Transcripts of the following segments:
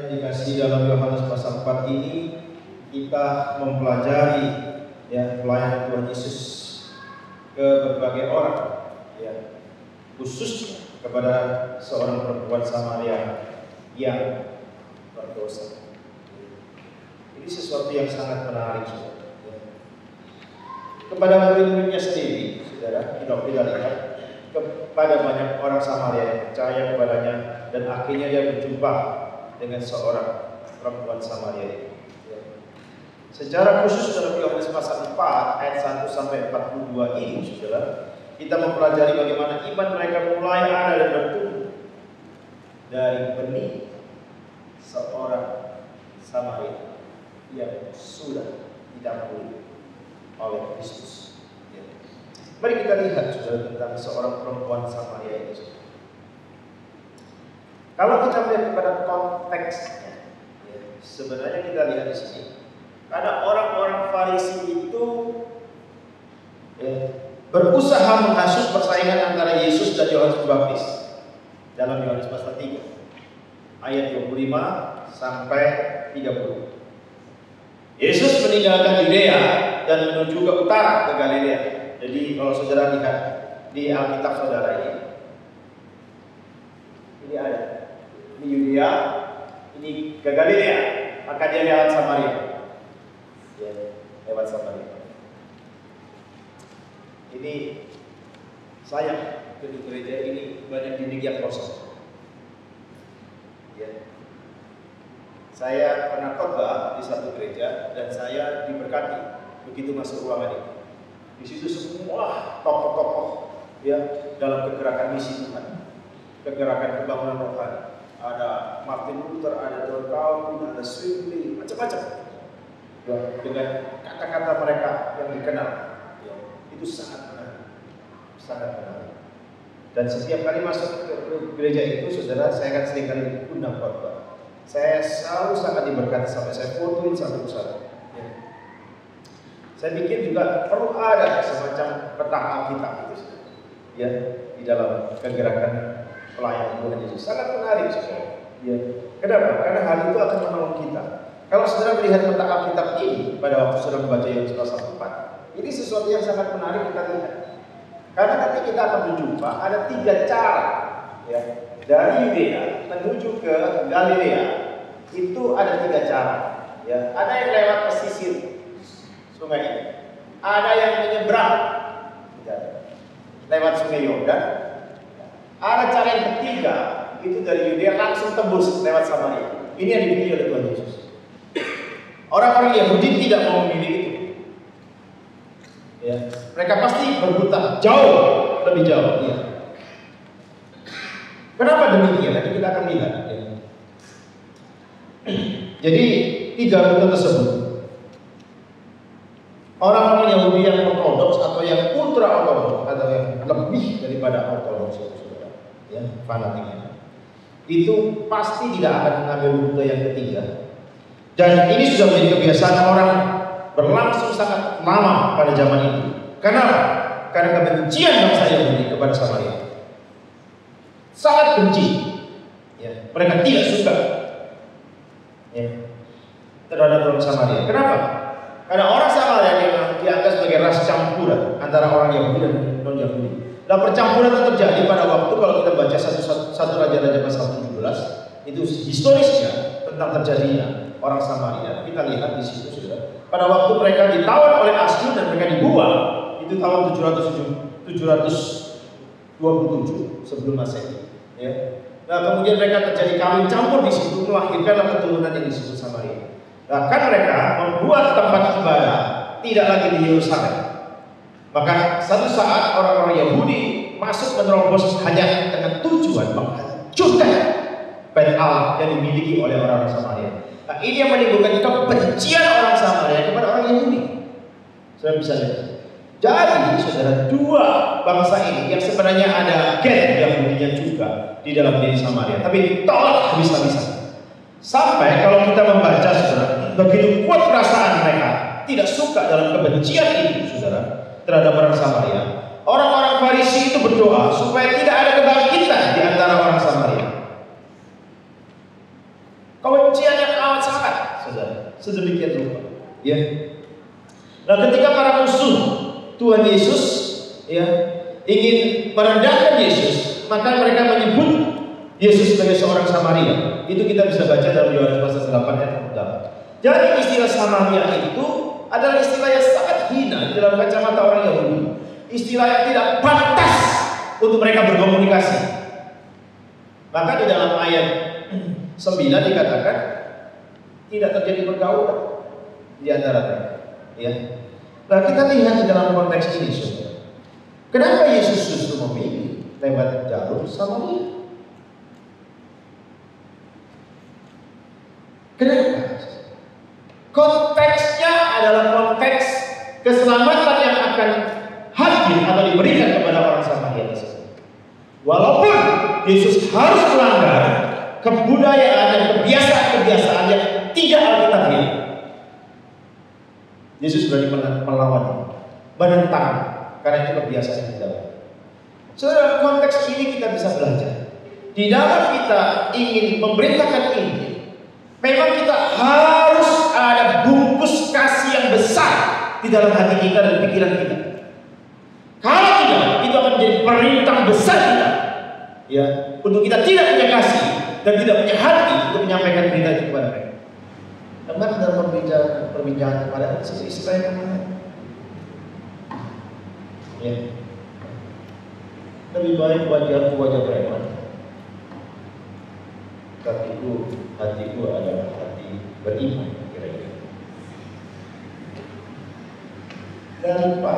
yang dikasih dalam Yohanes pasal 4 ini, kita mempelajari ya pelayanan Tuhan Yesus ke berbagai orang, ya, khususnya kepada seorang perempuan Samaria yang berdosa. Ini sesuatu yang sangat menarik, saudara. Ya. Kepada murid-muridnya sendiri, saudara, kita lihat kepada banyak orang Samaria yang percaya kepadanya, dan akhirnya dia berjumpa dengan seorang perempuan Samaria. Ya. Secara khusus dalam Yohanes pasal 4 ayat 1 sampai 42 ini, saudara, kita mempelajari bagaimana iman mereka mulai ada dan bertumbuh dari benih seorang Samaria yang sudah didampingi oleh Kristus. Ya. Mari kita lihat, saudara, tentang seorang perempuan Samaria ini. Kalau kita melihat kepada konteksnya, ya, sebenarnya kita lihat di sini, karena orang-orang Farisi itu ya, berusaha menghasut persaingan antara Yesus dan Yohanes Pembaptis dalam Yohanes pasal 3 ayat 25 sampai 30. Yesus meninggalkan Yudea dan menuju ke utara, ke Galilea. Jadi kalau saudara lihat di Alkitab saudara ini ada di Yudea, ini ke Galilea, maka dia lewat Samaria. Ya, lewat Samaria. Ini sayang, gedung gereja ini banyak dinding yang kosong. Ya. Saya pernah khotbah di satu gereja dan saya diberkati begitu masuk ruangan ini. Di situ semua tokoh-tokoh ya dalam kegerakan misi Tuhan, kegerakan pembangunan rohani. Ada Martin Luther, ada John Calvin, ada Zwingli, macam-macam. Ya, dengan kata-kata mereka yang dikenal, ya, itu sangat menarik, sangat menarik. Dan setiap kali masuk ke gereja itu, saudara, saya akan sering kali undang khotbah. Saya selalu sangat diberkati sampai saya fotoin satu-satu. Ya. Saya pikir juga perlu ada semacam peta Alkitab itu, ya, di dalam kegerakan pelayanan Tuhan Yesus. Sangat menarik, saudara. Ya. Kenapa? Karena hal itu akan menolong kita. Kalau saudara melihat peta Alkitab ini pada waktu saudara membaca Yohanes pasal 4, ini sesuatu yang sangat menarik kita lihat. Karena nanti kita akan berjumpa ada 3 cara, ya. Dari Yudea menuju ke Galilea itu ada 3 cara. Ya. Ada yang lewat pesisir sungai ini, ada yang menyeberang lewat sungai Yordan, ada cara yang ketiga itu dari Yudea langsung tembus lewat Samaria. Ini yang dipilih oleh Tuhan Yesus. Orang-orang Yahudi tidak mau memilih itu. Ya. Mereka pasti berbuta jauh, lebih jauh. Ya. Kenapa demikian? Nanti kita akan lihat. Ya. Jadi 3 rute tersebut, orang-orang Yahudi yang ortodoks atau yang ultra ortodoks atau yang lebih daripada ortodoks, ya, fanatiknya, itu pasti tidak akan mengambil rute yang ketiga. Dan ini sudah menjadi kebiasaan orang berlangsung sangat lama pada zaman itu. Kenapa? Karena kebencian bangsa Yahudi kepada Samaria. Sangat benci, ya. Mereka tidak suka, ya, terhadap orang Samaria. Kenapa? Karena orang Samaria memang dianggap sebagai ras campuran antara orang Yahudi dan non-Yahudi. Dan percampuran itu terjadi pada waktu kalau kita baca satu Raja-Raja pasal 17, itu historisnya tentang terjadinya orang Samaria. Kita lihat di situ, saudara. Pada waktu mereka ditawan oleh Asyur dan mereka dibuang, itu tahun 727 sebelum Masehi. Ya. Nah, kemudian mereka terjadi kawin campur di situ, melahirkanlah keturunan yang disebut Samaria. Bahkan mereka membuat tempat ibadah tidak lagi di Yerusalem. Maka satu saat orang-orang Yahudi masuk menerobos hanya dengan tujuan menghancurkan bait Allah yang dimiliki oleh orang-orang Samaria. Nah, ini yang menimbulkan kebencian orang Samaria kepada orang Yahudi. Saudara bisa lihat. Jadi, saudara, 2 bangsa ini yang sebenarnya ada gen Yahudinya juga di dalam diri Samaria, tapi ditolak habis-habisan. Sampai kalau kita membaca, saudara, begitu kuat perasaan mereka tidak suka dalam kebencian ini, saudara, terhadap orang Samaria. Orang-orang Farisi itu berdoa supaya tidak ada kebangkitan di antara orang Samaria. Kalau kebencian yang amat sangat, saudara. Sedemikian rupa. Ya. Nah, ketika para musuh Tuhan Yesus ya ingin merendahkan Yesus, maka mereka menyebut Yesus sebagai seorang Samaria. Itu kita bisa baca dalam Yohanes pasal 8 ayat 4. Jadi istilah Samaria itu adalah istilah yang sangat hina di dalam kacamata orang Yahudi. Istilah yang tidak pantas untuk mereka berkomunikasi. Maka di dalam ayat 9 dikatakan tidak terjadi pergaulan di antara mereka. Ya. Nah, kita lihat di dalam konteks ini, saudara. Kenapa Yesus justru memilih lewat jalur Samaria? Kenapa? Konteksnya adalah konteks keselamatan yang akan hadir atau diberikan kepada orang Samaria tersebut. Walaupun Yesus harus melanggar kebudayaan dan kebiasaan-kebiasaan yang tidak alkitabiah, Yesus berani melawan, menentang, karena itu kebiasaan yang tidak baik. Dalam konteks ini kita bisa belajar. Di dalam kita ingin memberitakan Injil, memang kita harus ada bungkus kasih yang besar di dalam hati kita dan pikiran kita. Kalau tidak, itu akan menjadi perintah besar kita, ya, untuk kita tidak punya kasih dan tidak punya hati untuk menyampaikan berita itu kepada mereka. Teman dalam perbincangan kepada istilah yang mana? Ya. Lebih baik wajahku wajah preman, hatiku adalah hati beriman, kira-kira. Dan lupa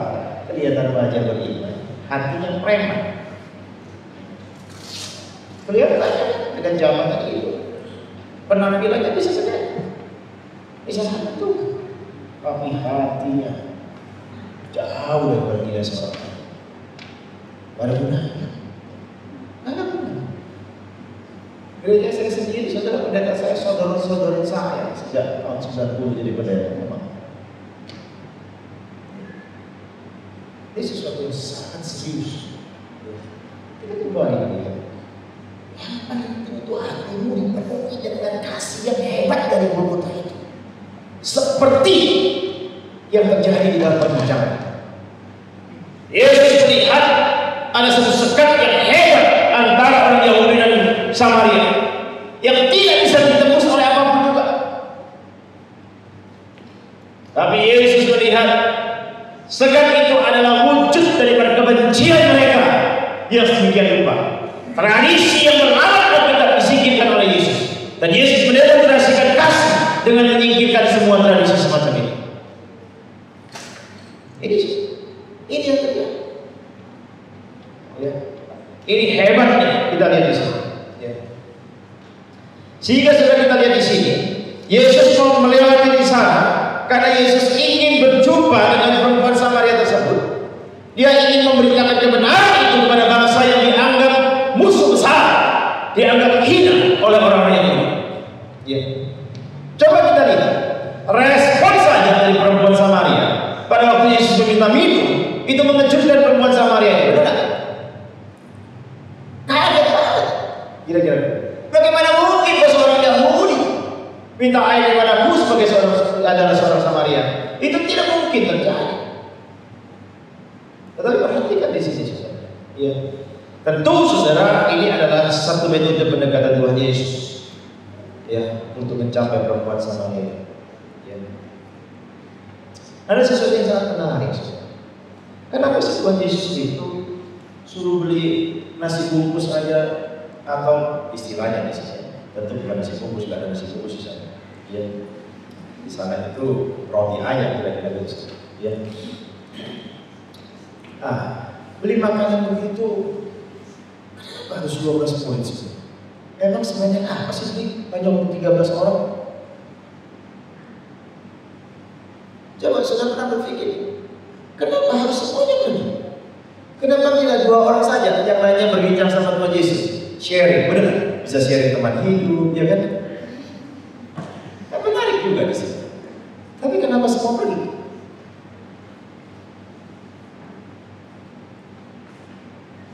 kelihatan wajah beriman, hatinya preman. Kelihatannya dengan zaman tadi itu penampilannya bisa saja. Bisa sama tuh, tapi hatinya jauh dari dia seorang. Ada gunanya. Ada gunanya. Gereja saya sendiri, saudara pendeta saya, saudara-saudara saya sejak tahun 90 jadi pendeta memang. Ini sesuatu yang sangat serius. Kita kembali lihat. Yang paling penting itu hatimu dipenuhi dengan kasih yang hebat dari Golgota itu. Seperti yang terjadi di dalam perbincangan. Yesus melihat ada satu sekat yang hebat antara orang Yahudi dan Samaria yang tidak bisa ditembus oleh apapun juga. Tapi Yesus melihat sekat itu adalah wujud daripada kebencian mereka yang sedemikian rupa. Tradisi yang melarang Alkitab disingkirkan oleh Yesus, dan Yesus mendemonstrasikan kasih dengan menyingkirkan semua tradisi semacam ini. Ini yang terjadi. Ya. Ini hebatnya kita lihat di sini. Ya. Sehingga sudah kita lihat di sini, Yesus mau melewati di sana karena Yesus ingin berjumpa dengan perempuan Samaria tersebut. Dia ingin memberitakan kebenaran itu kepada bangsa yang dianggap musuh besar, dianggap hina oleh orang-orang Yahudi. Ya. Coba kita lihat respon saja dari perempuan Samaria pada waktu Yesus meminta minum, itu mengejutkan perempuan Samaria. Benar tak? Kaget banget. Kira-kira bagaimana mungkin seorang Yahudi minta air kepadaku sebagai seorang Samaria? Itu tidak mungkin terjadi. Tetapi perhatikan di sini, saudara. Ya. Tentu, saudara, ini adalah satu metode pendekatan Tuhan Yesus, ya, untuk mencapai perempuan Samaria. Ya. Ada sesuatu yang sangat menarik, saudara. Kenapa sih Tuhan Yesus itu suruh beli nasi bungkus aja, atau istilahnya di sini? Tentu bukan nasi bungkus, nggak ada nasi bungkus di sana. Ya. Di sana itu roti ayam kira-kira gitu. Ya. Beli makanan begitu, kenapa harus 12 poin sih? Emang sebanyak apa sih ini? Hanya untuk 13 orang? Coba saudara pernah berpikir, kenapa harus semuanya pergi? Kenapa tidak 2 orang saja yang lainnya berbincang sama Tuhan Yesus? Sharing, benar? Bisa sharing teman hidup, ya kan? Kan menarik juga di sini. Tapi kenapa semua pergi?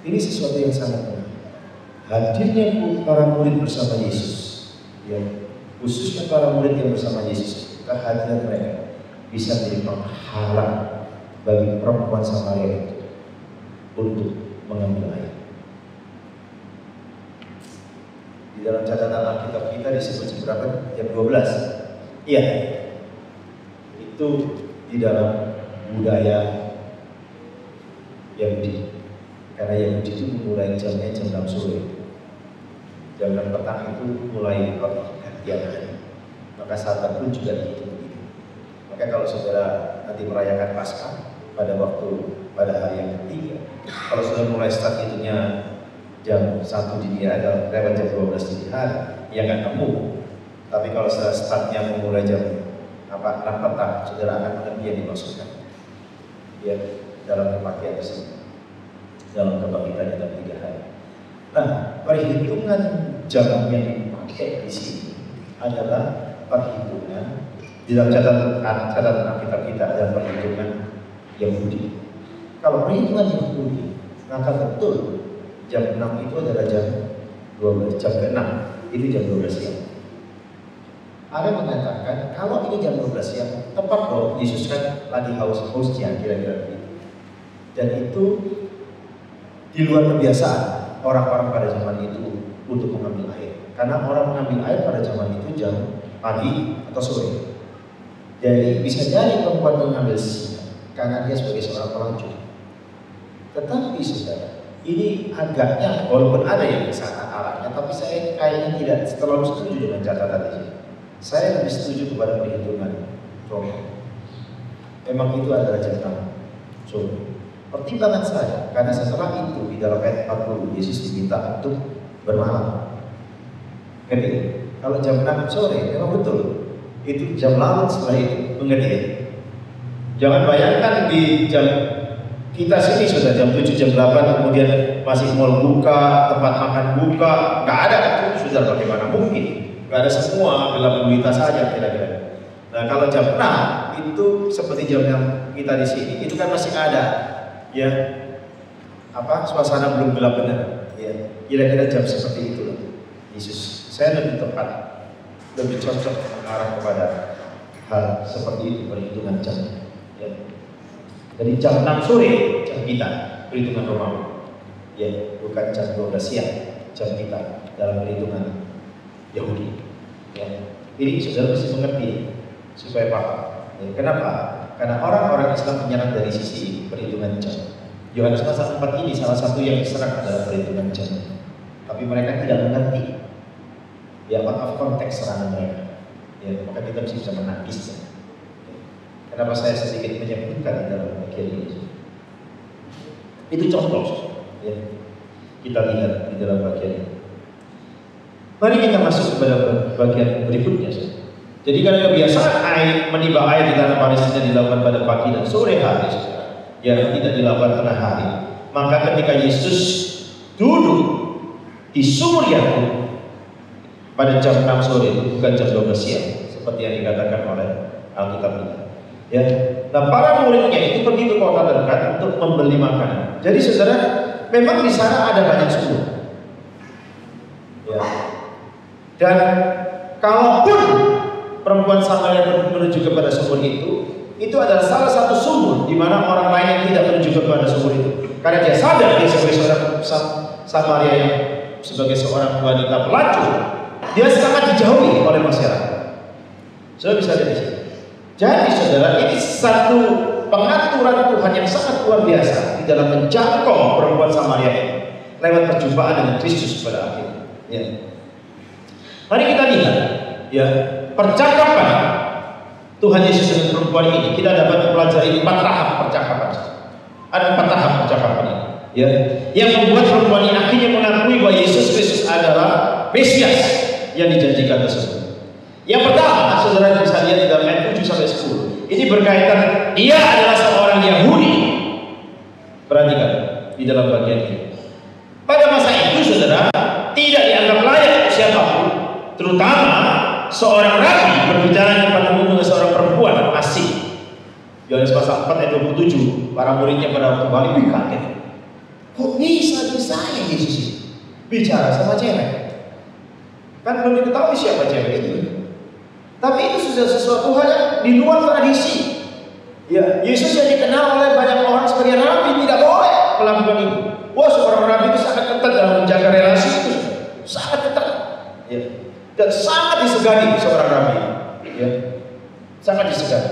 Ini sesuatu yang sangat menarik. Hadirnya para murid bersama Yesus, ya, khususnya para murid yang bersama Yesus, kehadiran mereka bisa menjadi penghalang bagi perempuan Samaria itu untuk mengambil air. Di dalam catatan Alkitab kita disebut berapa? Jam 12. Iya, itu di dalam budaya Yahudi. Karena Yahudi itu memulai jamnya jam 6 sore. Jam 6 petang itu mulai pergantian hari. Maka saat pun juga begitu. Maka kalau saudara nanti merayakan Paskah pada hari yang ketiga, kalau sudah mulai start itunya jam 1 dini hari, lewat jam 12 dini hari, ya nggak nemu. Tapi kalau sudah startnya memulai jam 6 petang, saudara akan mengerti yang dimaksudkan. Ya, dalam pemakaian tersebut, dalam kebangkitan dalam 3 hari. Nah, perhitungan jam yang dipakai di sini adalah perhitungan di dalam catatan Alkitab kita adalah perhitungan Yahudi. Kalau perhitungan Yahudi, maka betul jam 6 itu adalah jam 12, jam ke-6 itu jam 12 siang. Ada yang mengatakan kalau ini jam 12 siang, tepat dong, Yesus kan lagi haus-hausnya kira-kira begitu. Dan itu di luar kebiasaan orang-orang pada zaman itu untuk mengambil air. Karena orang mengambil air pada zaman itu jam pagi atau sore. Jadi bisa jadi perempuan mengambil siang karena dia sebagai seorang pelancong. Tetapi saudara, ini agaknya walaupun ada yang kesana arahnya, tapi saya kayaknya tidak terlalu setuju dengan catatan ini. Saya lebih setuju kepada perhitungan Romawi. Memang itu adalah jam 6 sore. Pertimbangan saya, karena setelah itu di dalam ayat 40 Yesus diminta untuk bermalam. Jadi kalau jam 6 sore memang betul itu jam larut setelah itu, mengerti ya? Jangan bayangkan di jam kita sini sudah jam 7, jam 8 kemudian masih mal buka, tempat makan buka, nggak ada itu sudah bagaimana mungkin? Nggak ada, semua gelap gulita saja kira-kira. Nah kalau jam 6 itu seperti jam yang kita di sini itu kan masih ada ya suasana belum gelap benar ya, kira-kira jam seperti itu Yesus. Saya lebih tepat, lebih cocok mengarah kepada hal seperti itu perhitungan jam ya. Jadi jam 6 sore jam kita perhitungan Romawi ya, bukan jam 12 siang jam kita dalam perhitungan Yahudi ya. Ini saudara mesti mengerti supaya paham ya. Kenapa? Karena orang-orang Islam menyerang dari sisi perhitungan jam. Yohanes pasal 4 ini salah satu yang diserang adalah perhitungan jam. Tapi mereka tidak mengerti ya, out of konteks serangan mereka ya, maka kita bisa menangis ya. Kenapa saya sedikit menyebutkan di dalam bagian ini? Itu contoh ya. Kita lihat di dalam bagian ini. Mari kita masuk kepada bagian berikutnya. Jadi kalau kebiasaan menimba air di tanah Palestina dilakukan pada pagi dan sore hari, ya tidak dilakukan tengah hari. Maka ketika Yesus duduk di sumur Yakub pada jam 6 sore, bukan jam 12 siang, seperti yang dikatakan oleh Alkitab kita. Ya, nah para muridnya itu pergi ke kota terdekat untuk membeli makanan. Jadi saudara, memang di sana ada banyak sumur. Ya. Dan kalaupun perempuan Samaria menuju kepada sumur itu adalah salah satu sumur di mana orang lain yang tidak menuju kepada sumur itu. Karena dia sadar dia sebagai seorang Samaria yang sebagai seorang wanita pelacur, dia sangat dijauhi oleh masyarakat. Saudara bisa lihat di sini. Jadi saudara, ini satu pengaturan Tuhan yang sangat luar biasa di dalam menjangkau perempuan Samaria ini lewat perjumpaan dengan Kristus pada akhirnya. Ya. Mari kita lihat ya percakapan Tuhan Yesus dengan perempuan ini. Kita dapat mempelajari 4 tahap percakapan. Ada 4 tahap percakapan ini. Ya, yang membuat perempuan ini akhirnya mengakui bahwa Yesus Kristus adalah Mesias yang dijanjikan tersebut. Yang pertama, saudara bisa lihat di dalam ayat 7-10. Ini berkaitan dia adalah seorang Yahudi. Perhatikan di dalam bagian ini. Pada masa itu, saudara, tidak dianggap layak siapapun, terutama seorang rabi berbicara di depan umum dengan seorang perempuan asing. Yohanes pasal 4 ayat 27. Para muridnya pada waktu balik kaget. Kok bisa-bisanya Yesus bicara sama cewek? Kan belum diketahui siapa cewek itu. Tapi itu sudah sesuatu hal yang di luar tradisi. Ya, Yesus yang dikenal oleh banyak orang sebagai rabi tidak boleh melakukan itu. Wah, seorang rabi itu sangat ketat dalam menjaga relasi itu, sangat ketat. Ya. Dan sangat disegani seorang rabi. Ya. Sangat disegani.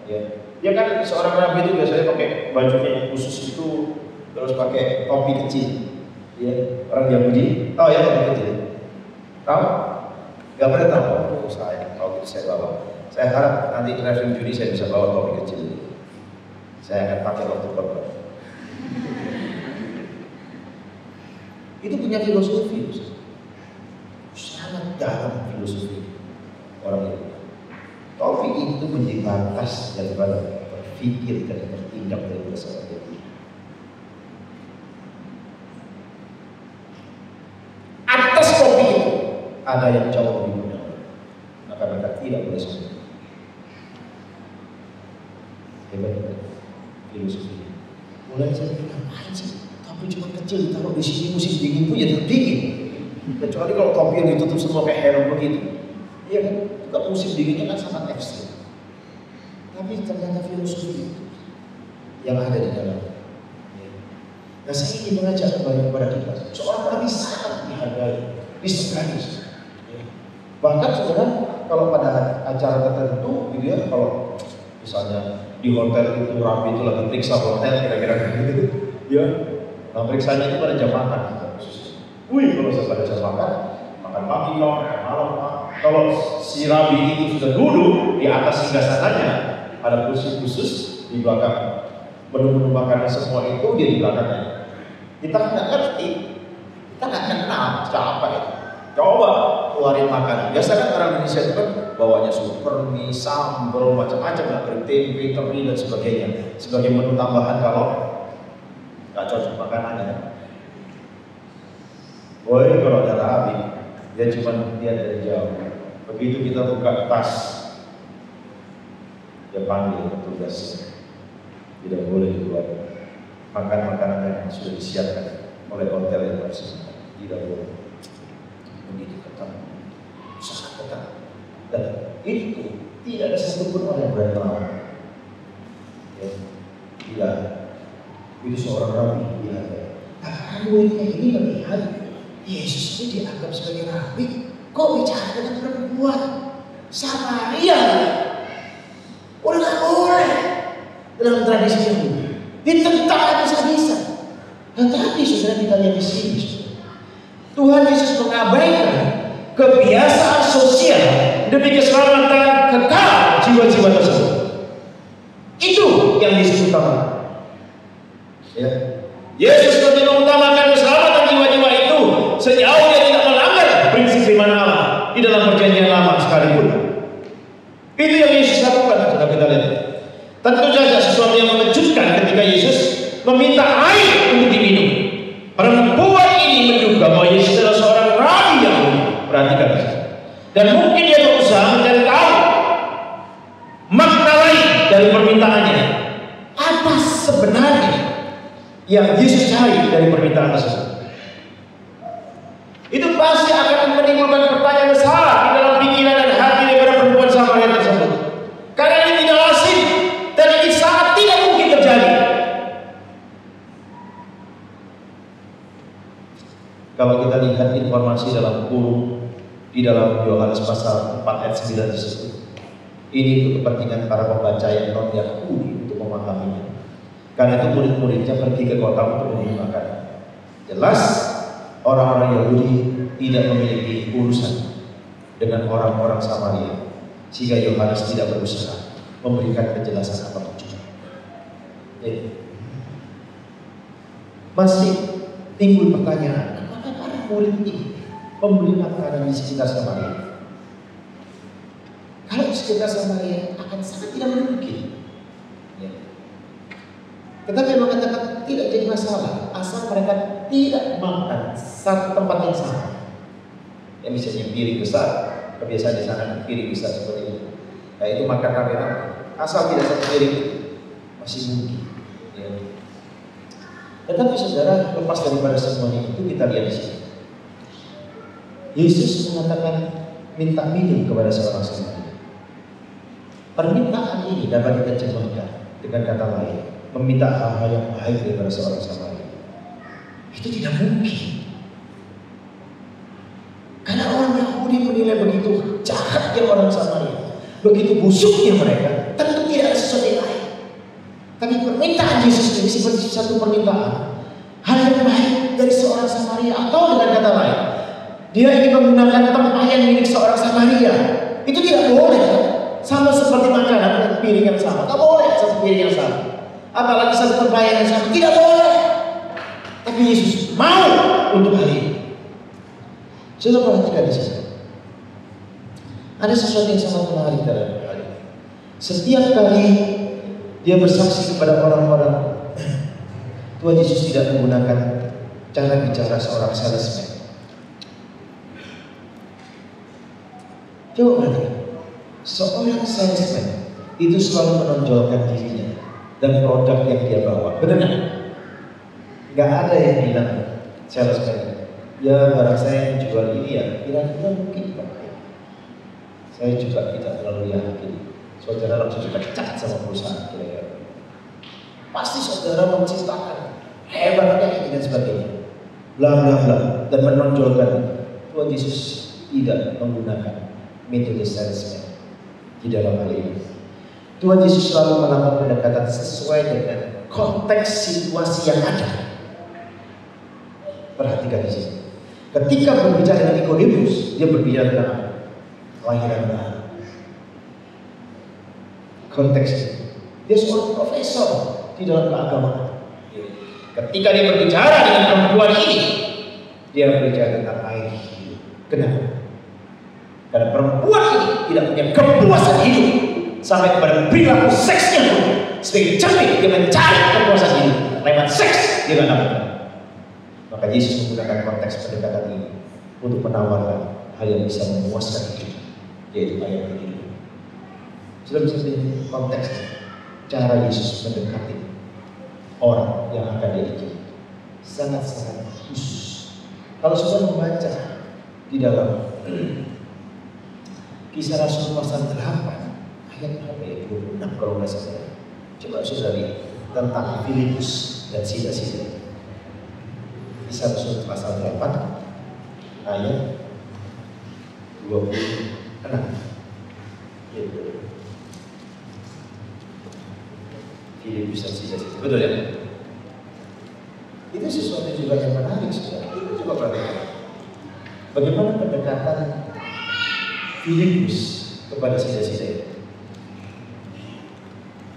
Ya. Dia kan seorang rabi itu biasanya pakai bajunya yang khusus itu, terus pakai topi kecil. Ya, orang Yahudi. Oh ya, topi kecil. Tahu? Gak pernah tahu. Oh, saya kalau gitu saya bawa. Saya harap nanti Reverend Juni saya bisa bawa topi kecil. Saya akan pakai waktu korban. Itu punya filosofi, sangat dalam filosofi orang itu. Topi itu menjadi batas daripada berpikir dan bertindak dari bersama dia. Atas topi itu ada yang jauh lebih mudah, maka mereka tidak boleh sebut. Hebat filosofi. Mulai saya pikir ngapain sih? Topi cuma kecil ditaruh di sini, musim dingin pun ya tetap dingin. Kecuali kalau topi yang ditutup semua kayak helm begitu. Iya kan? Kalau musim dinginnya kan sangat ekstrim. Tapi ternyata filosofi yang ada di dalam. Nah, saya ingin mengajak kembali kepada kita. Seorang nabi sangat dihargai, disegani. Bahkan sebenarnya kalau pada acara tertentu, gitu ya, kalau misalnya di hotel itu rabi itu lagi periksa hotel kira-kira gitu, ya. Nah, periksanya itu pada jam makan. Wih, kalau saya pada jam makan pagi dong, makan malam. Kalau si rabi itu sudah duduk di atas singgasananya, ada kursi khusus di belakang. Menu-menu makanan semua itu dia di belakangnya. Kita nggak ngerti, kita nggak kenal siapa itu. Coba keluarin makanan. Biasa kan orang Indonesia itu kan bawanya super mie, sambal, macam-macam lah, tempe, teri dan sebagainya. Sebagai menu tambahan kalau nggak cocok makanannya. Boy, kalau ada rabi, dia cuma lihat dari jauh. Begitu kita buka tas, dia panggil petugas. Tidak boleh dikeluarkan. Makan makanan yang sudah disiapkan oleh hotel yang bersama. Tidak boleh. Begitu ketat, sangat ketat. Dan itu tidak ada satupun orang yang berani melawan. Ya, tidak. Itu seorang rabi. Tidak. Nah, muridnya ini melihat Yesus ini dianggap sebagai rabi. Kok bicara dengan perempuan Samaria? Udah nggak boleh. Dalam tradisi Yahudi ditentang bisa-bisa. Tetapi saudara kita lihat di sini, Tuhan Yesus mengabaikan kebiasaan sosial demi keselamatan kekal jiwa-jiwa tersebut. Itu yang Yesus utamakan. Ya. Yesus lebih mengutamakan keselamatan jiwa-jiwa itu sejauh dia tidak melanggar prinsip firman Allah di dalam perjanjian lama sekalipun. Itu yang Yesus lakukan. Sudah kita lihat. Tentu saja sesuatu yang mengejutkan ketika Yesus meminta air untuk diminum. Perempuan ini menduga bahwa Yesus adalah seorang rabi yang perhatikan. Dan mungkin dia berusaha mencari tahu makna lain dari permintaannya. Apa sebenarnya yang Yesus cari dari permintaan tersebut? Itu pasti akan menimbulkan pertanyaan besar di dalam pikiran dan hati daripada perempuan Samaria tersebut. Karena ini tidak lazim. Dan ini sangat tidak mungkin terjadi. Kalau kita lihat informasi dalam kurung di dalam Yohanes pasal 4 ayat 9 tersebut, ini untuk kepentingan para pembaca yang non Yahudi untuk memahaminya. Karena itu murid-muridnya pergi ke kota untuk membeli makanan. Jelas orang-orang Yahudi tidak memiliki urusan dengan orang-orang Samaria, sehingga Yohanes tidak berusaha memberikan penjelasan apapun juga. Masih timbul pertanyaan, apakah para murid ini membeli makanan di sekitar Samaria? Kalau di sekitar Samaria akan sangat tidak mungkin. Ya. Tetapi mengatakan tidak jadi masalah asal mereka tidak makan satu tempat yang sama. Ya misalnya piring besar, kebiasaan di sana piring besar seperti itu. Nah itu makan rame-rame. Asal tidak satu piring masih mungkin. Ya. Tetapi saudara, lepas daripada semuanya itu kita lihat di sini. Yesus mengatakan minta minum kepada seorang Samaria. Permintaan ini dapat diterjemahkan dengan kata lain, meminta hal-hal yang baik daripada seorang Samaria. Itu tidak mungkin. Karena orang Yahudi menilai begitu jahatnya orang Samaria, begitu busuknya mereka, tentu tidak ada sesuatu yang lain. Tapi permintaan Yesus ini seperti satu permintaan, hal yang baik dari seorang Samaria, atau dengan kata lain, dia ingin menggunakan tempayan milik seorang Samaria. Itu tidak boleh, kan? Sama seperti makanan dan piring yang sama, tak boleh satu piring yang sama. Apalagi satu tempayan yang sama, tidak boleh. Tapi Yesus mau untuk hal ini. Sudah perhatikan di sini. Ada sesuatu yang sangat menarik dalam hal ini. Setiap kali dia bersaksi kepada orang-orang, Tuhan Yesus tidak menggunakan cara bicara seorang salesman. Coba perhatikan. Seorang salesman itu selalu menonjolkan dirinya dan produk yang dia bawa. Benar nggak? Nggak ada yang bilang salesman, ya barang saya yang jual ini ya kira-kira mungkin Pak. Saya juga tidak terlalu yakin. Saudara langsung pecat sama perusahaan kira-kira. Pasti saudara menciptakan hebatnya ini dan sebagainya, bla bla bla, dan menonjolkan. Tuhan Yesus tidak menggunakan metode salesman di dalam hal ini. Tuhan Yesus selalu melakukan pendekatan sesuai dengan konteks situasi yang ada. Perhatikan di sini. Ketika berbicara dengan Nikodemus, dia berbicara tentang kelahiran baru. Konteksnya, dia seorang profesor di dalam keagamaan. Ketika dia berbicara dengan perempuan ini, dia berbicara tentang air hidup. Kenapa? Karena perempuan ini tidak punya kepuasan hidup sampai kepada perilaku seksnya pun sebagai cermin dia mencari kepuasan hidup lewat seks dia dapatkan. Maka Yesus menggunakan konteks pendekatan ini untuk menawarkan hal yang bisa memuaskan hidup, yaitu air hidup. Sudah bisa lihat konteksnya, cara Yesus mendekati orang yang akan diikuti sangat-sangat khusus. Kalau sudah membaca di dalam Kisah Rasul pasal 8 ayat berapa ya? 26 kalau nggak salah. Coba sudah lihat tentang Filipus dan sida-sida. Kisah Rasul pasal 8 ayat 26. Filipus dan sida-sida. Betul ya? Itu sesuatu juga yang menarik saudara. Kita coba perhatikan bagaimana pendekatan Filipus kepada sida-sida.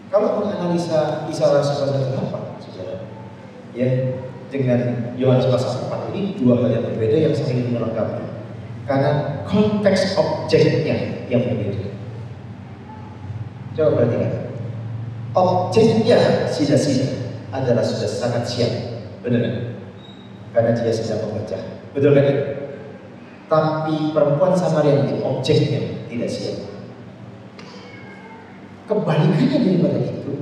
Kalau menganalisa Kisah Rasul pasal 8, saudara, ya, dengan Yohanes pasal 4 ini dua hal yang berbeda yang saling melengkapi. Karena konteks objeknya yang berbeda. Coba perhatikan. Objeknya sida-sida adalah sudah sangat siap, benar? Karena dia sedang membaca, betul kan? Tapi perempuan Samaria ini objeknya tidak siap. Kebalikannya daripada itu,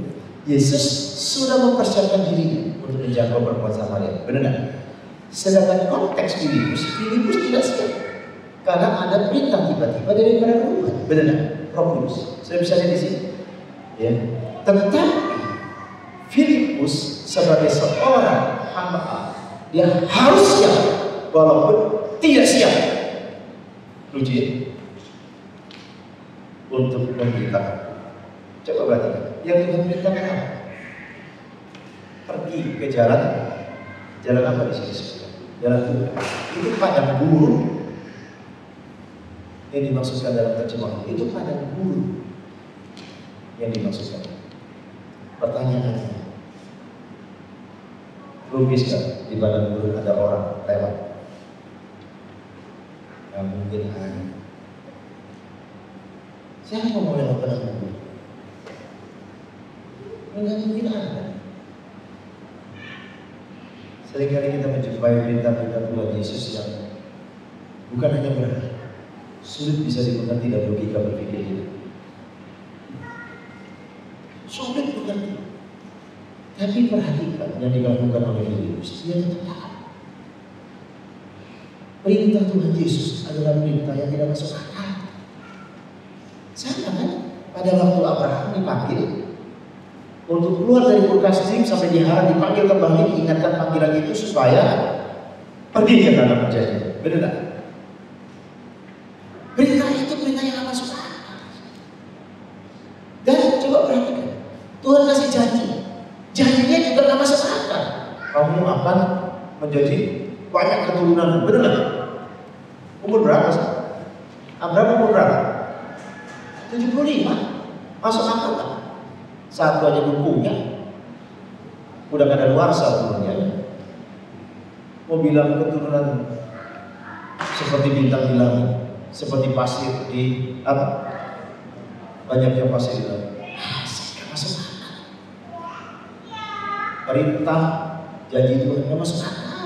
Yesus sudah mempersiapkan dirinya untuk menjangkau perempuan Samaria, benar? Sedangkan konteks Filipus tidak siap karena ada perintah tiba-tiba daripada Tuhan, benar? Roh Kudus. Saya bisa lihat di sini, ya. Tetapi Filipus sebagai seorang hamba Allah, dia harus siap walaupun tidak siap. Lucu ya? Untuk memberitakan. Coba perhatikan. Yang Tuhan perintahkan apa? Pergi ke jalan. Jalan apa di sini? Jalan Tuhan. Itu padang gurun. Yang dimaksudkan dalam terjemahan itu padang gurun. Yang dimaksudkan. Pertanyaannya, logis gak di padang gurun ada orang lewat? Gak mungkin ada. Siapa yang mau lewat padang gurun? Gak mungkin ada. Seringkali kita menjumpai berita-berita Tuhan Yesus yang bukan hanya berat, sulit bisa dimengerti dan logika berpikir kita. Sulit mengerti. Tapi perhatikan yang dilakukan oleh Filipus, dia tetap taat. Perintah Tuhan Yesus adalah perintah yang tidak masuk akal. Sama kan? pada waktu Abraham dipanggil untuk keluar dari Ur Kasdim sampai di Haran, dipanggil kembali, diingatkan panggilan itu supaya pergi ke tanah perjanjian. Benar tak? Perintah itu perintah yang gak masuk akal. Dan coba perhatikan, Tuhan kasih janji, janjinya juga gak masuk akal. Kamu akan menjadi banyak keturunan. Benar tak? Umur berapa sih? Abraham umur berapa? 75. Masuk akal tak? Satu aja belum punya, udah gak ada luar umurnya. Mau bilang keturunan seperti bintang di langit, seperti pasir di apa? Banyaknya pasir di langit. Gak masuk akal. Perintah janji Tuhan gak masuk akal.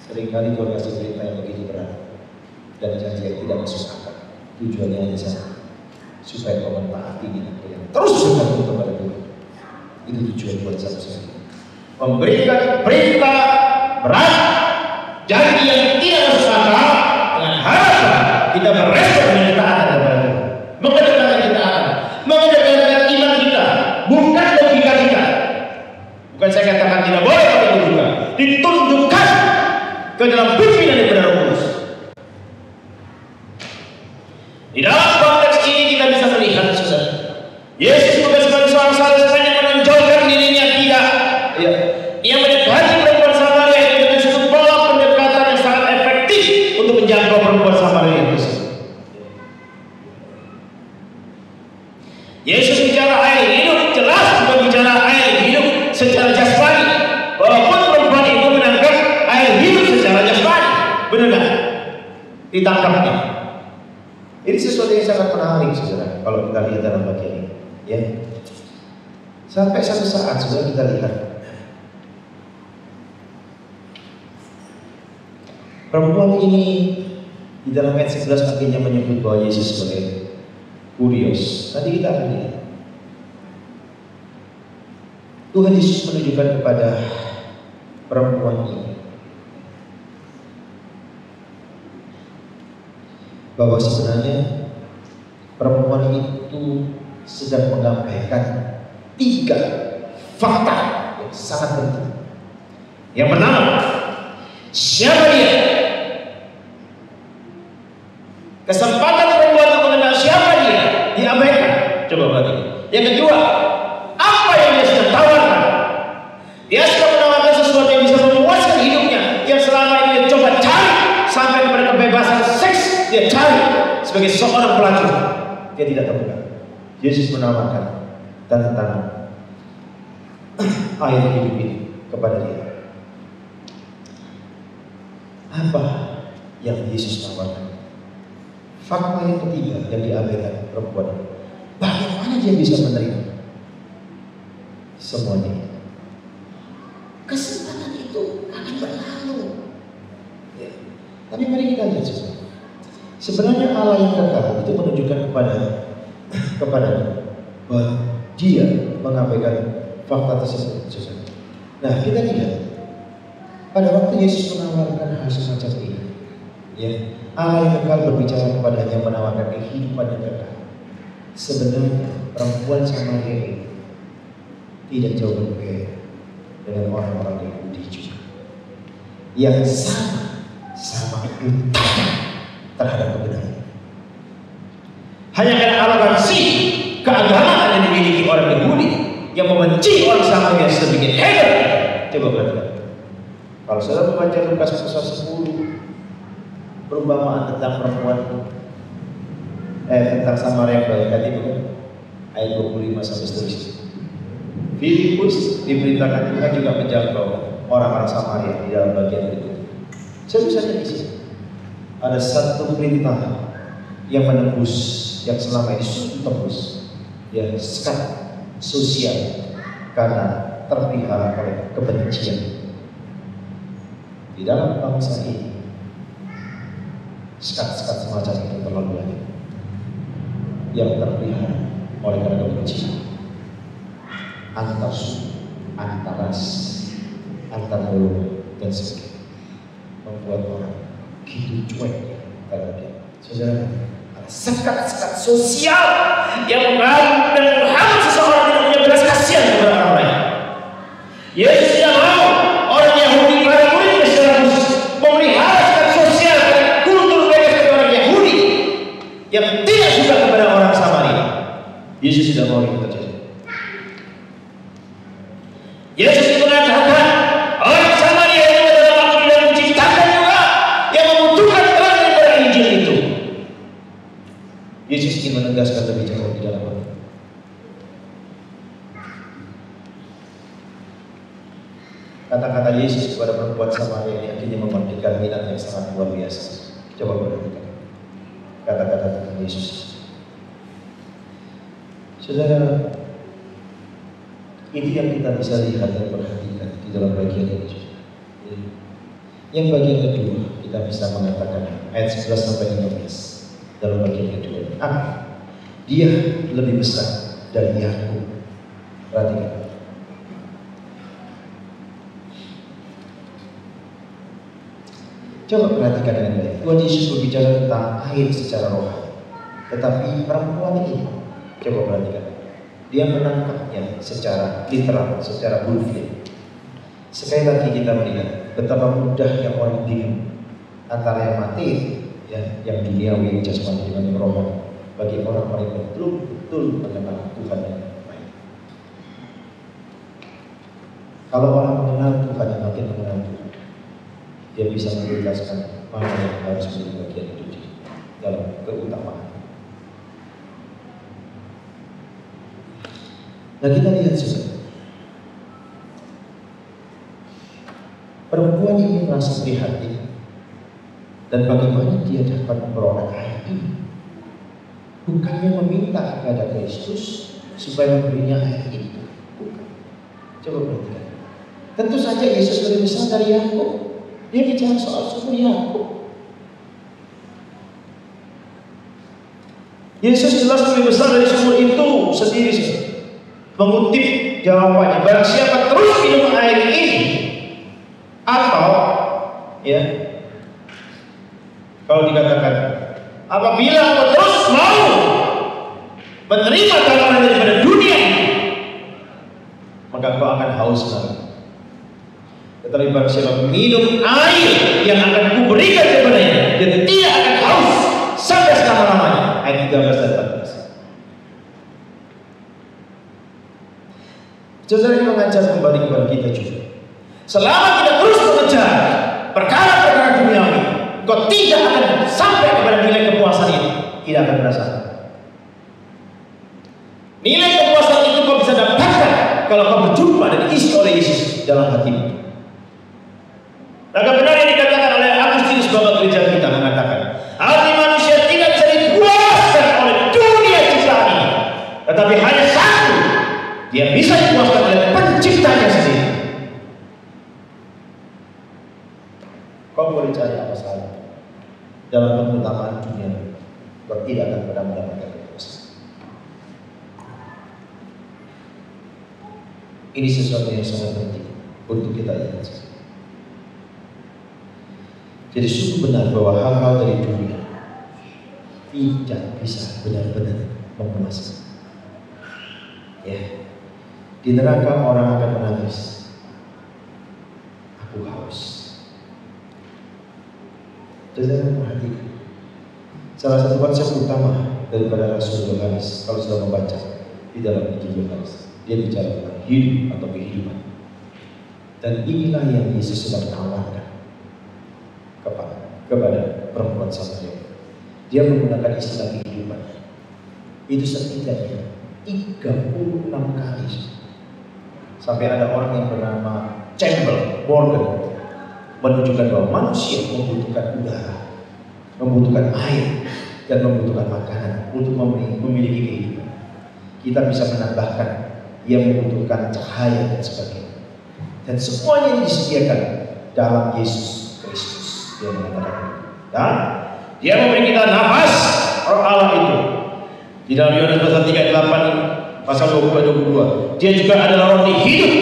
Seringkali Tuhan kasih perintah yang begitu berat dan janji yang tidak masuk akal. Tujuannya hanya satu, supaya kau mentaati diri kalian. Terus bergantung kepada Tuhan. Itu tujuan buat satu-satunya. Memberikan perintah berat, janji yang tidak masuk akal, dengan harapan kita merespon dengan ketaatan kepada Tuhan. Mengerjakan ketaatan, mengerjakan iman kita, bukan logika kita. Bukan saya katakan tidak boleh pakai logika, ditundukkan ke dalam pimpinan daripada Roh Kudus. Di dalam konteks ini kita bisa melihat, saudara, Yesus bukan sebagai seorang Salesman yang menonjolkan dirinya, tidak. Ya. Ia mendekati perempuan Samaria itu dengan satu pola pendekatan yang sangat efektif untuk menjangkau perempuan Samaria itu. Yesus bicara air hidup, jelas bukan bicara air hidup secara jasmani. Walaupun perempuan itu menangkap air hidup secara jasmani, benar nggak? Ditangkapnya. Ini sesuatu yang sangat menarik, saudara. Kalau kita lihat dalam bagian ini, ya. Sampai satu saat, saudara, kita lihat perempuan ini di dalam ayat 11 akhirnya menyebut bahwa Yesus sebagai Kurios. Nanti kita akan lihat. Tuhan Yesus menunjukkan kepada perempuan ini bahwa sebenarnya perempuan itu sedang menyampaikan 3 fakta yang sangat penting. Yang pertama, siapa dia? Kesempatan perempuan untuk mengenal siapa dia diabaikan. Coba perhatikan. Yang kedua, apa yang dia sedang tawarkan? Dia sedang menawarkan sesuatu yang bisa memuaskan hidupnya, yang selama ini dia coba cari sampai kepada kebebasan seks. Dia cari sebagai seorang pelacur. Dia tidak temukan. Yesus menawarkan tentang air hidup ini kepada dia. Apa yang Yesus tawarkan? Fakta yang ketiga yang diabaikan perempuan, bagaimana dia bisa menerima semuanya? Kesempatan itu akan berlalu. Ya. Tapi mari kita lihat sebenarnya Allah yang kekal itu menunjukkan kepada bahwa dia mengabaikan fakta tersebut. Nah, kita lihat pada waktu Yesus menawarkan hal semacam ini, ya, Allah yang kekal berbicara kepadanya, menawarkan kehidupan yang kekal. Sebenarnya perempuan Samaria ini tidak jauh berbeda dengan orang-orang Yahudi juga, yang sama utama terhadap kebenaran. Hanya karena arogansi keagamaan yang dimiliki orang Yahudi yang membenci orang Samaria sedemikian hebat. Coba perhatikan. Kalau saudara membaca Lukas pasal 10, perumpamaan tentang perempuan tentang Samaria yang baik tadi, bukan? Ayat 25 sampai seterusnya. Filipus diberitakan Tuhan juga menjangkau orang-orang Samaria di dalam bagian berikut. Saya bisa di sini ada satu perintah yang menembus, yang selama ini sudah tembus, ya, sekat sosial karena terpelihara oleh kebencian di dalam bangsa ini. Sekat-sekat semacam itu terlalu banyak yang terpelihara oleh karena kebencian antar suku, antar ras, antar golongan dan sebagainya, membuat orang gitu cuek terhadap dia. Saudara, ada sekat-sekat sosial yang mengganggu dan menghambat seseorang tidak punya belas kasihan kepada orang lain. Yesus tidak mau orang Yahudi para muridnya secara khusus memelihara sekat sosial dan kultur mereka sebagai orang Yahudi yang tidak suka kepada orang Samaria. Yesus tidak mau itu terjadi. Yesus mengatakan orang Samaria itu adalah makhluk yang menciptakan juga, yang membutuhkan terang daripada Injil itu. Yesus ingin menegaskan lebih jauh di dalam hal. Kata-kata Yesus kepada perempuan Samaria ini akhirnya membangkitkan minat yang sangat luar biasa. Coba perhatikan kata-kata tentang Yesus. Saudara, itu yang kita bisa lihat dan perhatikan di dalam bagian ini. Yang bagian kedua kita bisa mengatakan ayat 11 sampai 15 dalam bagian kedua. Dia lebih besar dari Yakub. Perhatikan. Coba perhatikan dengan baik. Tuhan Yesus berbicara tentang air secara rohani. Tetapi perempuan ini, coba perhatikan, dia menangkapnya secara literal, secara bulfian. Sekali lagi kita melihat betapa mudahnya orang bingung antara yang mati, ya, yang duniawi, jasmani dengan yang rohani, bagi orang-orang yang betul-betul mengenal Tuhan yang baik. Kalau orang mengenal Tuhan, yang makin mengenal Tuhan, dia bisa menjelaskan mana yang harus menjadi bagian hidup dia dalam keutamaan. Nah, kita lihat juga perempuan ini merasa prihatin dan bagaimana dia dapat memperoleh air ini. Bukannya meminta kepada Kristus supaya memberinya air itu, bukan. Coba perhatikan. Tentu saja Yesus lebih besar dari Yakub. Dia bicara soal sumur Yakub. Yesus jelas lebih besar dari sumur itu sendiri. Mengutip jawabannya, barang siapa terus minum air ini, atau ya, kalau dikatakan apabila engkau terus mau menerima karunia daripada dunia, maka engkau akan haus lagi. Tetapi barang siapa minum air yang akan kuberikan kepadanya, dia tidak akan haus sampai selama-lamanya. Ayat 13 dan 14. Saudara, ini mengajar kembali kepada kita juga. Selama kita terus mengejar perkara-perkara duniawi, kau tidak akan sampai kepada nilai kepuasan ini. Tidak akan merasakan. Nilai kepuasan itu kau bisa dapatkan kalau kau berjumpa dan diisi oleh Yesus dalam hatimu. Maka benar yang dikatakan oleh Agustinus Bapak Gereja kita mengatakan, hati manusia tidak bisa dipuaskan oleh dunia ciptaan ini, tetapi hanya satu, dia bisa dipuaskan oleh penciptanya sendiri. Kau boleh cari apa saja dalam keutamaan dunia, kau tidak akan pernah mendapatkan kepuasan. Ini sesuatu yang sangat penting untuk kita ingat. Jadi sungguh benar bahwa hal-hal dari dunia tidak bisa benar-benar memuaskan. Ya, di neraka orang akan menangis. Aku haus. Jadi perhatikan. Salah satu konsep utama daripada Rasul Yohanes, kalau sudah membaca di dalam Injil Yohanes, dia bicara tentang hidup atau kehidupan. Dan inilah yang Yesus sedang tawarkan kepada perempuan Samaria. Dia menggunakan istilah kehidupan. Itu setidaknya 36 kali. Sampai ada orang yang bernama Campbell Morgan menunjukkan bahwa manusia membutuhkan udara, membutuhkan air, dan membutuhkan makanan untuk memiliki kehidupan. Kita bisa menambahkan yang membutuhkan cahaya dan sebagainya. Dan semuanya ini disediakan dalam Yesus Kristus. Dia mengatakan, dan dia memberi kita nafas Roh Allah itu. Di dalam Yohanes pasal 3 ayat 8 pasal 22. Dia juga adalah roti hidup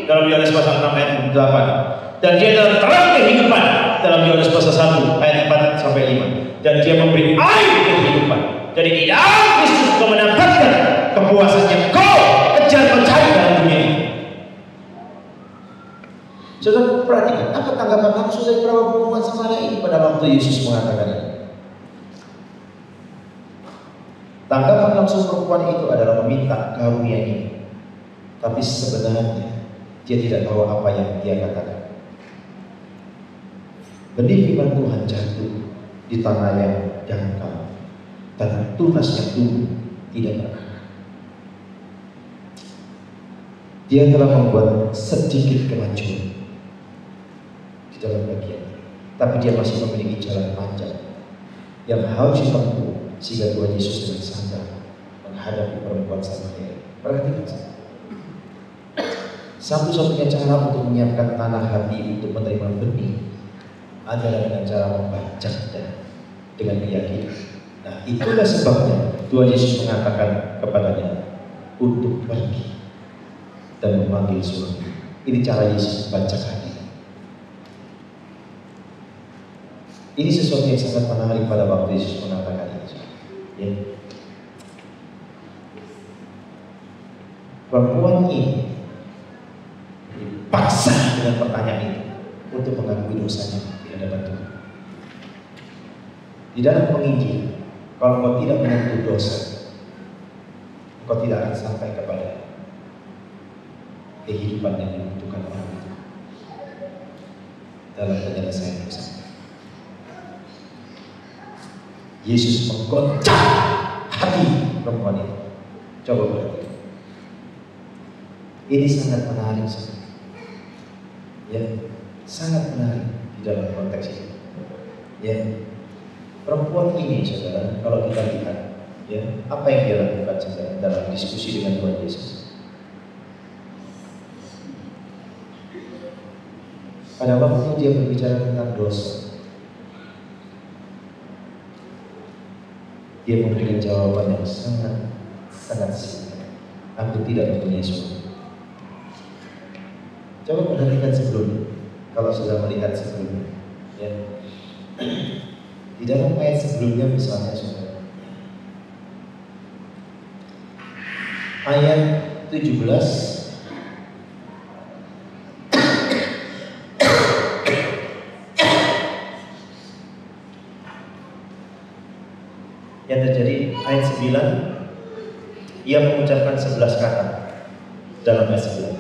dalam Yohanes pasal 6 ayat 8. Dan dia adalah terang kehidupan dalam Yohanes pasal 1 ayat 4 sampai 5. Dan dia memberi air kehidupan Jadi di dalam Kristus kau mendapatkan kepuasan yang kau kejar mencari dalam dunia ini. Saudara perhatikan, apa tanggapan langsung dari perempuan Samaria ini pada waktu Yesus mengatakan ini? Tanggapan langsung perempuan itu adalah meminta karunia ini, tapi sebenarnya dia tidak tahu apa yang dia katakan. Benih firman Tuhan jatuh di tanah yang dangkal, tanah tunas yang tumbuh tidak berakar. Dia telah membuat sedikit kemajuan di dalam bagian ini, tapi dia masih memiliki jalan panjang yang harus ditempuh sehingga Tuhan Yesus dengan sadar menghadapi perempuan Samaria. Perhatikan saja. Satu-satunya cara untuk menyiapkan tanah hati untuk menerima benih adalah dengan cara membacanya dengan keyakinan. Nah, itulah sebabnya Tuhan Yesus mengatakan kepadanya untuk pergi dan memanggil suami. Ini cara Yesus membaca hati. Ini sesuatu yang sangat menarik pada waktu Yesus mengatakan ini. Ya. Perempuan ini dipaksa dengan pertanyaan itu untuk mengakui dosanya di hadapan Tuhan. Di dalam penginjilan, kalau kau tidak menyentuh dosa, kau tidak akan sampai kepada kehidupan yang dibutuhkan orang itu dalam penyelesaian dosa. Yesus menggoncang hati perempuan itu. Coba perhatikan. Ini sangat menarik sekali. Ya, sangat menarik di dalam konteks ini. Ya, perempuan ini, saudara, kalau kita lihat, ya, apa yang dia lakukan saudara dalam diskusi dengan Tuhan Yesus. Pada waktu dia berbicara tentang dosa, dia memberikan jawaban yang sangat singkat. Aku tidak mempunyai suami. Coba perhatikan sebelumnya. Kalau sudah melihat sebelumnya, ya. Di dalam ayat sebelumnya misalnya saudara, ayat 17. Yang terjadi ayat 9, ia mengucapkan 11 kata dalam ayat 9.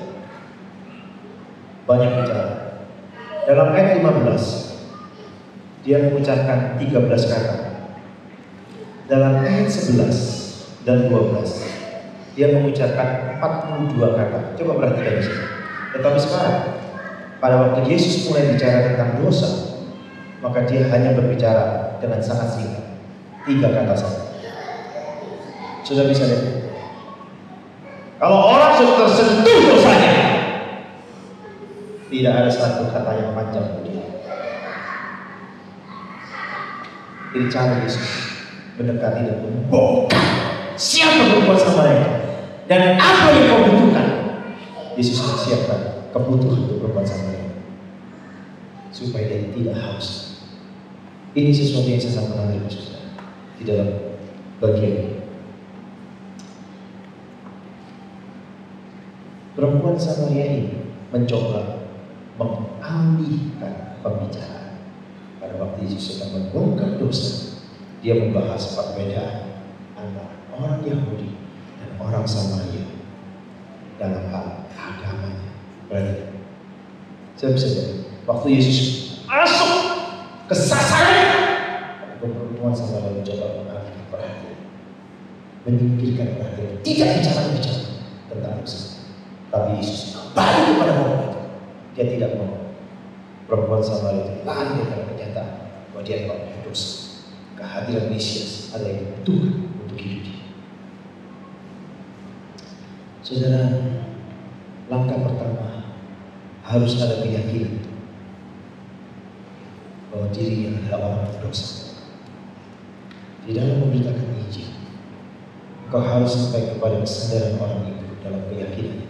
Banyak bicara. Dalam ayat 15, dia mengucapkan 13 kata. Dalam ayat 11 dan 12, dia mengucapkan 42 kata. Coba perhatikan di sini. Tetapi sekarang, pada waktu Yesus mulai bicara tentang dosa, maka dia hanya berbicara dengan sangat singkat. 3 kata saja. Sudah bisa lihat. Kalau orang sudah tersentuh dosanya, tidak ada satu kata yang panjang untuk dia. Ini cara Yesus mendekati dan membongkar siapa perempuan Samaria dan apa yang kau butuhkan. Yesus menyiapkan kebutuhan untuk perempuan Samaria supaya dia tidak haus. Ini sesuatu yang sangat menarik di dalam bagian ini. Perempuan Samaria ini mencoba mengalihkan pembicaraan. Pada waktu Yesus sedang membongkar dosa, dia membahas perbedaan antara orang Yahudi dan orang Samaria dalam hal agamanya. Berarti, saya bisa jadi, waktu Yesus masuk ke sasaran, perempuan Samaria mencoba mengalihkan perhatian, menyingkirkan perhatian, tidak bicara tentang dosa. Tapi Yesus kembali kepada orang itu. Dia tidak mau perempuan Samaria itu lari dari kenyataan bahwa dia telah berdosa. Kehadiran Mesias ada yang dibutuhkan untuk hidup dia. Saudara, langkah pertama harus ada keyakinan bahwa diri yang adalah orang berdosa. Di dalam memberitakan Injil, kau harus sampai kepada kesadaran orang itu dalam keyakinan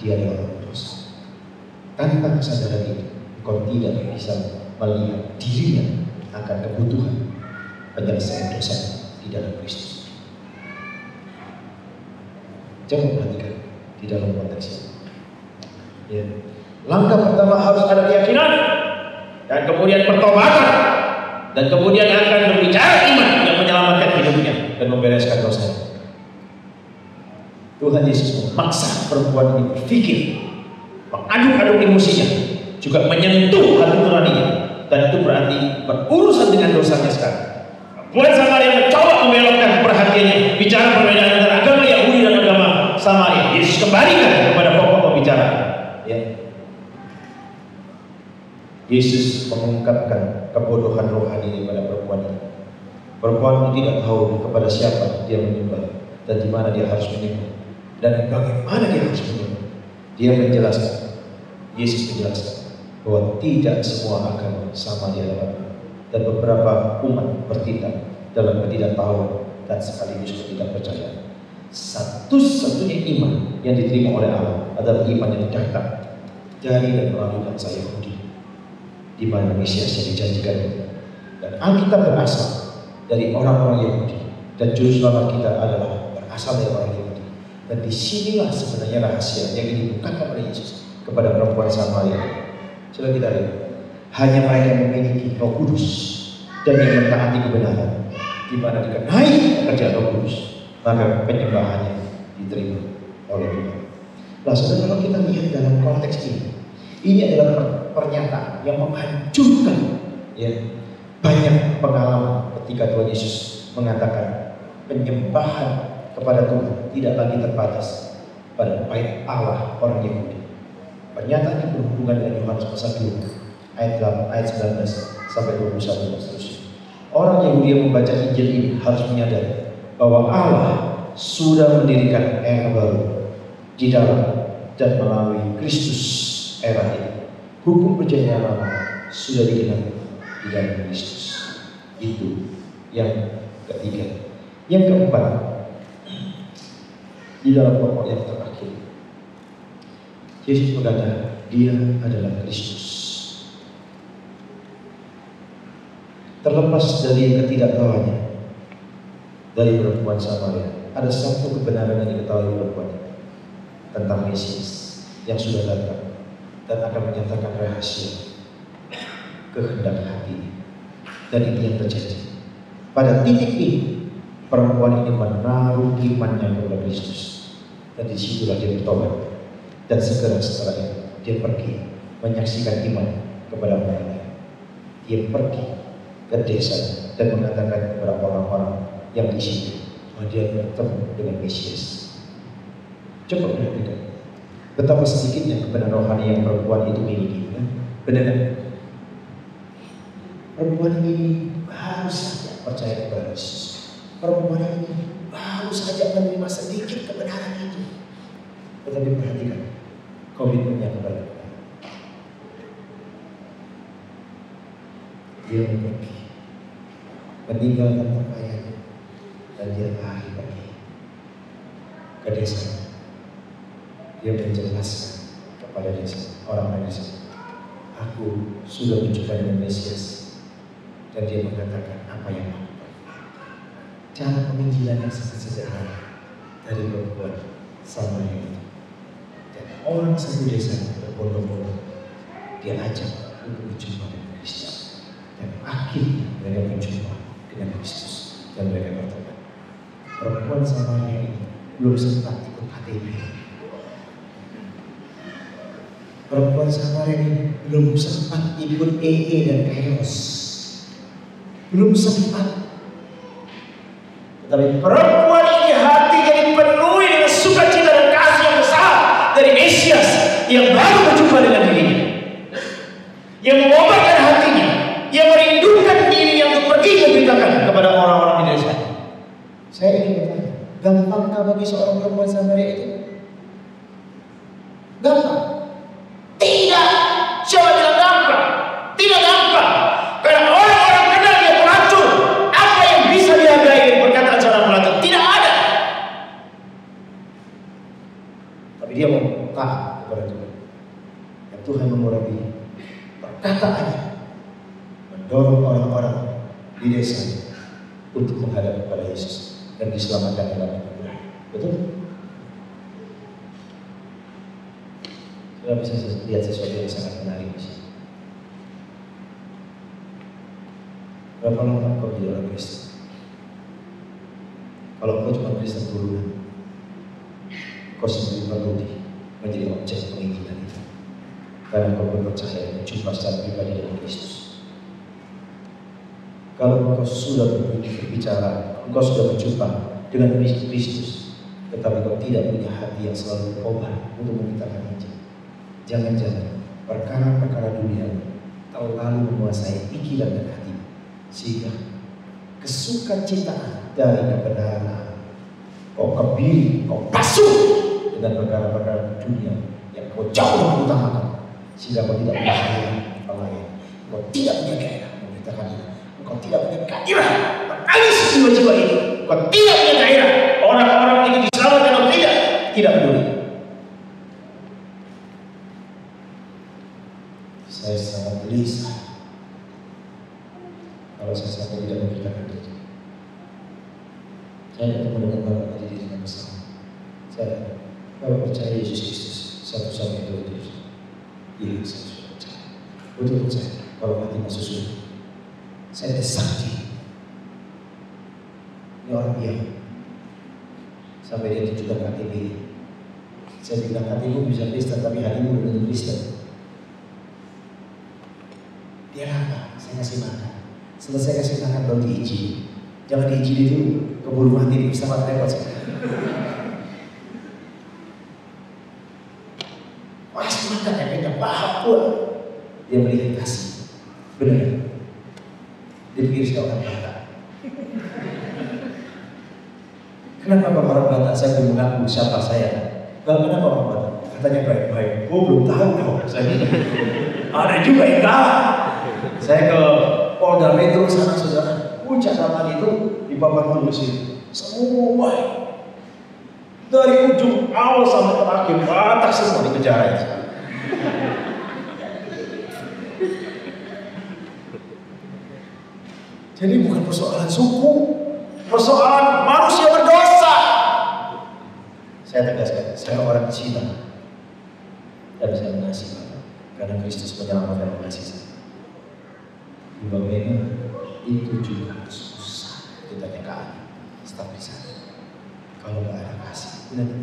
dia adalah orang berdosa. Tanpa kesadaran itu, kau tidak bisa melihat dirinya akan kebutuhan penyelesaian dosa. di dalam Kristus. Jangan perhatikan di dalam konteks ini. Ya. Langkah pertama harus ada keyakinan, dan kemudian pertobatan, dan kemudian akan berbicara iman yang menyelamatkan hidupnya dan membereskan dosanya. Tuhan Yesus memaksa perempuan ini berpikir, mengaduk-aduk emosinya, juga menyentuh hati nuraninya, dan itu berarti berurusan dengan dosanya sekarang. Perempuan Samaria mencoba membelokkan perhatiannya, bicara perbedaan antara agama Yahudi dan agama Samaria. Yesus kembalikan kepada pokok pembicaraan. Ya. Yesus mengungkapkan kebodohan rohani pada perempuan ini. Perempuan ini tidak tahu kepada siapa dia menyembah dan di mana dia harus menyembah dan bagaimana dia harus menyembah. Dia menjelaskan, Yesus menjelaskan bahwa tidak semua agama sama di hadapan dan beberapa umat bertindak dalam ketidaktahuan dan sekaligus ketidakpercayaan. Satu-satunya iman yang diterima oleh Allah adalah iman yang datang dari dan melalui bangsa Yahudi, di mana Mesias yang dijanjikan. Dan Alkitab berasal dari orang-orang Yahudi, dan juru selamat kita adalah berasal dari orang Yahudi. Dan disinilah sebenarnya rahasia yang dibukakan oleh Yesus kepada perempuan Samaria. Coba kita lihat, hanya mereka yang memiliki Roh Kudus dan yang mentaati kebenaran, di mana dikenai pekerjaan Roh Kudus, maka penyembahannya diterima oleh Tuhan. Nah, saudara, kalau kita lihat dalam konteks ini adalah pernyataan yang menghancurkan ya, banyak pengalaman ketika Tuhan Yesus mengatakan penyembahan kepada Tuhan tidak lagi terbatas pada bait Allah orang Yahudi. Pernyataan ini berhubungan dengan Yohanes pasal 2 ayat 19 sampai 21 dan seterusnya. Orang Yahudi yang membaca Injil ini harus menyadari bahwa Allah sudah mendirikan era baru di dalam dan melalui Kristus era ini. Hukum perjanjian lama sudah digenapi di dalam Kristus. Itu yang ketiga. Yang keempat, di dalam pokok yang terakhir, Yesus berkata, Dia adalah Kristus. Terlepas dari ketidaktahuannya dari perempuan Samaria, ada satu kebenaran yang diketahui perempuan ini tentang Mesias yang sudah datang dan akan menyatakan rahasia kehendak hati. Dan itu yang terjadi. Pada titik ini, perempuan ini menaruh imannya kepada Kristus, dan disitulah dia bertobat. Dan segera setelah itu dia pergi menyaksikan iman kepada orang lain. Dia pergi ke desa dan mengatakan kepada orang-orang yang di sini bahwa dia bertemu dengan Mesias. Coba perhatikan betapa sedikitnya kebenaran rohani yang perempuan itu miliki. Benar kan? Perempuan ini baru saja percaya kepada Yesus. Perempuan ini baru saja menerima sedikit kebenaran itu. Tetapi perhatikan komitmennya kepada Tuhan. Dia pergi meninggalkan pakaiannya dan dia lari pergi ke desa. Dia menjelaskan kepada desa, orang desa, aku sudah berjumpa dengan Mesias. Dan dia mengatakan apa yang aku lakukan. Cara penginjilan yang sangat sederhana dari perempuan Samaria itu. Dan orang satu desa berbondong-bondong dia ajak untuk berjumpa dengan Kristus. Dan akhirnya mereka berjumpa dengan Kristus dan mereka bertobat. Perempuan Samaria ini belum sempat ikut KTP. Perempuan Samaria ini belum sempat ikut EE dan Kairos. Belum sempat. Tetapi perempuan ini hatinya dipenuhi dengan sukacita dan kasih yang besar dari Mesias yang baru berjumpa dengan dirinya, yang mengobatkan hatinya, yang merindukan dirinya untuk pergi memberitakan kepada orang-orang di desa. Saya ingin bertanya, gampangkah bagi seorang perempuan Samaria itu? Gampang? Tidak. Siapa bilang gampang? Tidak gampang. Karena orang-orang kenal dia pelacur. Apa yang bisa dihargai perkataan seorang pelacur? Tidak ada. Tapi dia mau taat kepada Tuhan. Dan Tuhan mengurapi perkataannya, mendorong orang-orang di desa untuk menghadap kepada Yesus dan diselamatkan dalam anugerah. Betul? Sudah bisa lihat sesuatu yang sangat menarik di sini. Berapa lama kau jadi orang Kristen? Kalau kau cuma Kristen turunan, kau sendiri perlu menjadi objek penginjilan itu. Karena kau percaya dan jumpa secara pribadi dengan Kristus. Kalau engkau sudah berbicara, engkau sudah berjumpa dengan Kristus, tetapi kau tidak punya hati yang selalu berubah untuk memberitakan Injil. Jangan-jangan perkara-perkara dunia terlalu menguasai pikiran dan hati, sehingga kesukacitaan dari kebenaran kau kebiri, kau basuh dengan perkara-perkara dunia yang kau jauh mengutamakan, sehingga kau tidak punya gairah melayani, kau tidak punya gairah memberitakan ini, kau tidak punya gairah menangis jiwa-jiwa ini, kau tidak punya gairah orang-orang ini diselamatkan atau tidak peduli. Saya sangat gelisah kalau saya sampai tidak memberitakan itu. Saya ketemu dengan Bapak tadi di dalam bersama. Saya, Bapak percaya Yesus Kristus satu-satunya Tuhan Yesus. Iya, saya sudah percaya. Betul percaya. Kalau mati masuk surga, saya desak dia. Ini orang diam. Sampai dia tunjukkan KTP. Saya bilang hatimu bisa Kristen, tapi hatimu belum Kristen. Dia apa? Saya kasih makan. Selesai kasih makan baru diizini. Jangan diizini dulu, keburu mati di pesawat repot sekali. Kasih makan ya, dia paham pun. Dia melihat kasih. Benar. Dia pikir saya orang Batak. Kenapa orang Batak saya belum mengaku siapa saya? Kenapa orang Batak? Katanya baik-baik. Oh belum tahu kau. Saya ada juga yang kalah. Saya ke Polda Metro sana saudara, catatan itu di papan tulis itu semua dari ujung awal sampai terakhir Batak semua di penjara itu. Jadi bukan persoalan suku, persoalan manusia berdosa. Saya tegaskan, saya orang Cina dan saya mengasihi karena Kristus menyelamatkan mengasihi saya. Bagaimana itu juga susah kita nekaan staf di sana. Kalau nggak ada kasih, benar.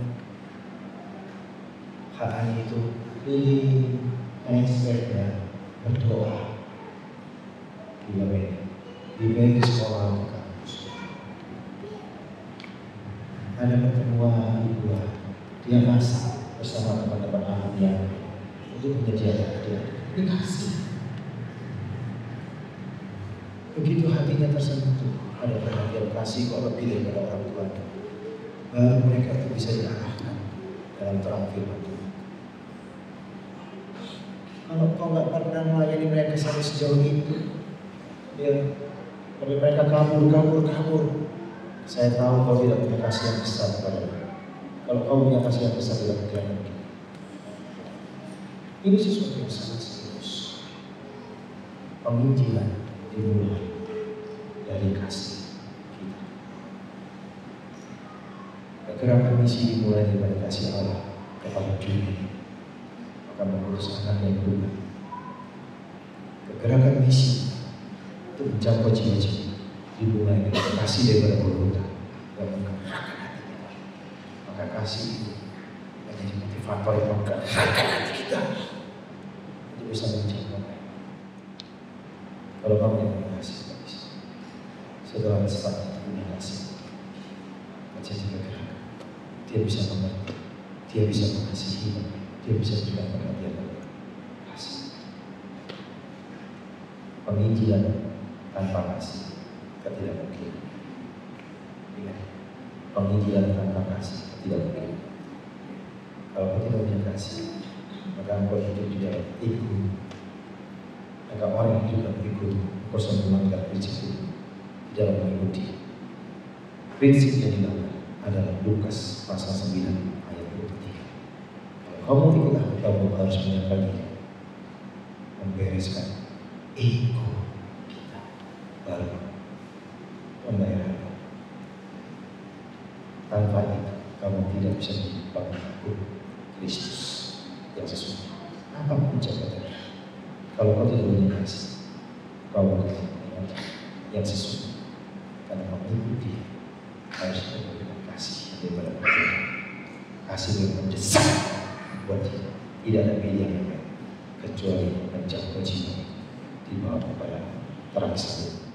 Hak itu pilih mindsetnya berdoa. Di sekolah di kampus. Ada pertemuan di luar, dia masak bersama teman-teman ahlinya untuk menyediakan dia. Dikasih. Begitu hatinya tersentuh, ada perhatian kasih kok lebih daripada orang tuanya. Baru mereka itu bisa diarahkan dalam terang firman Tuhan. Kalau kau nggak pernah melayani mereka sampai sejauh itu, ya, tapi mereka kabur. Saya tahu kau tidak punya kasih yang besar kepada mereka. Kalau kau punya kasih yang besar, tidak mungkin lagi. Ini sesuatu yang sangat serius. Penginjilan dimulai dari kasih kita. Gerakan misi dimulai dari kasih Allah kepada dunia, maka mengurus anak yang kedua. Gerakan misi untuk menjangkau jiwa-jiwa dimulai dari kasih daripada Golgota yang menggerakkan hati kita. Maka kasih itu menjadi motivator yang menggerakkan hati kita untuk bisa menjangkau. Kalau kamu yang punya kasih, tidak bisa. Setelah staff itu punya kasih, baca juga gerakan. Dia bisa mengerti, dia bisa mengasihi, dia bisa berikan perhatian kepada kasih. Penginjilan tanpa kasih, tidak mungkin. Ingat, penginjilan tanpa kasih tidak mungkin. Kalau kau tidak punya kasih, maka kau hidup di dalam ego. Maka orang yang hidup dalam ego, kau selalu melanggar prinsip itu di dalam mengikuti. Prinsip yang dilanggar adalah Lukas pasal 9 ayat 23. Kalau kamu ikut aku, kamu harus menyiapkan diri, membereskan ego kita, baru membayar Tanpa itu kamu tidak bisa menjadi Kristus yang sesungguhnya. Apapun jabatan, kalau kau tidak punya kasih, kau bukan yang sesungguhnya. Karena kamu mengikuti harus memberikan kasih daripada Tuhan. Kasih yang mendesak buat dia. Tidak ada pilihan yang lain kecuali menjangkau jiwa dibawa kepada terang salib.